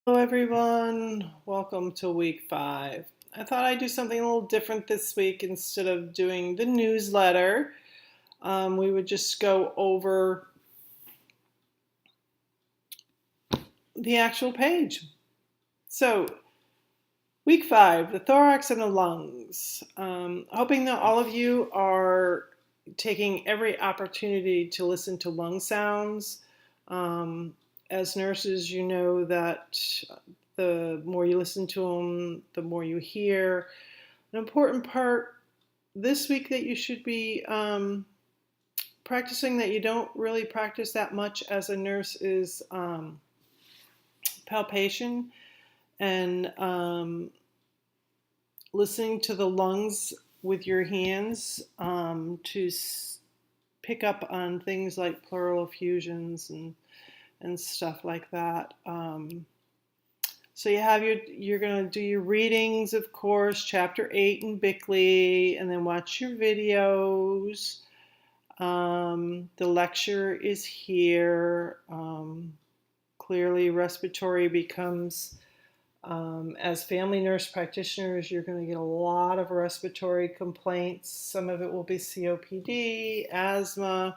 Hello everyone, welcome to week 5. I thought I'd do something a little different this week. Instead of doing the newsletter. We would just go over the actual page. So, week 5, the thorax and the lungs. Hoping that all of you are taking every opportunity to listen to lung sounds. As nurses, you know that the more you listen to them, the more you hear. An important part this week that you should be practicing that you don't really practice that much as a nurse is palpation and listening to the lungs with your hands to pick up on things like pleural effusions and stuff like that. So you're going to do your readings, of course, chapter 8 in Bickley, and then watch your videos. The lecture is here. Clearly, respiratory becomes, as family nurse practitioners, you're going to get a lot of respiratory complaints. Some of it will be COPD, asthma,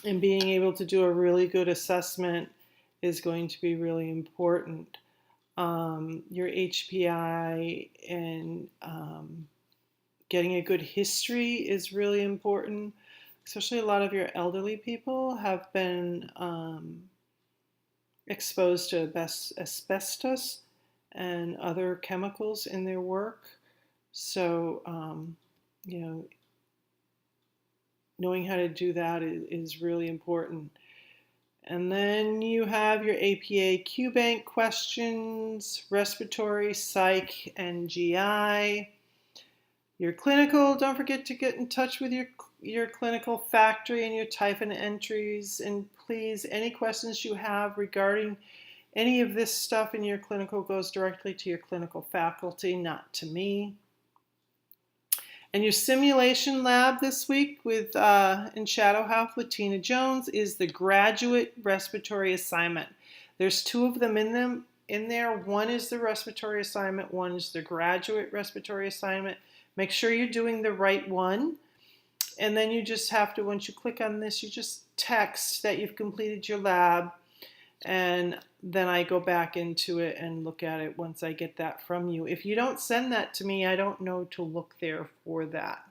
and being able to do a really good assessment is going to be really important. Your HPI and getting a good history is really important. Especially a lot of your elderly people have been exposed to asbestos and other chemicals in their work. So, knowing how to do that is really important. And then you have your APA Q-Bank questions, respiratory, psych, and GI. Your clinical, don't forget to get in touch with your clinical factory and your typing entries. And please, any questions you have regarding any of this stuff in your clinical goes directly to your clinical faculty, not to me. And your simulation lab this week in Shadow Health with Tina Jones is the graduate respiratory assignment. There's 2 of them in there. One is the respiratory assignment, one is the graduate respiratory assignment. Make sure you're doing the right one. And then you just have to, once you click on this, you just text that you've completed your lab. And then I go back into it and look at it once I get that from you. If you don't send that to me, I don't know to look there for that.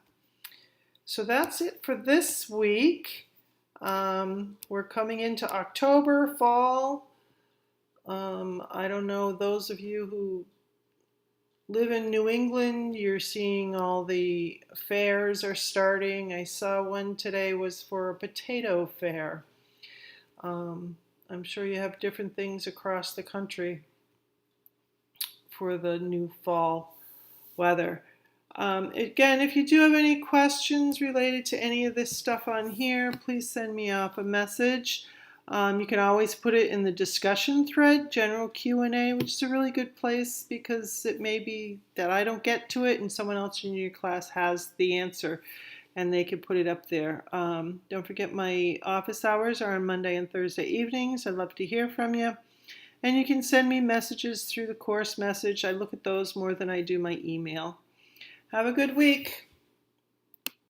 So that's it for this week. We're coming into October, fall. I don't know, those of you who live in New England, you're seeing all the fairs are starting. I saw one today was for a potato fair. I'm sure you have different things across the country for the new fall weather. Again, if you do have any questions related to any of this stuff on here, please send me off a message. You can always put it in the discussion thread, general Q&A, which is a really good place because it may be that I don't get to it and someone else in your class has the answer and they can put it up there. Don't forget my office hours are on Monday and Thursday evenings. I'd love to hear from you. And you can send me messages through the course message. I look at those more than I do my email. Have a good week.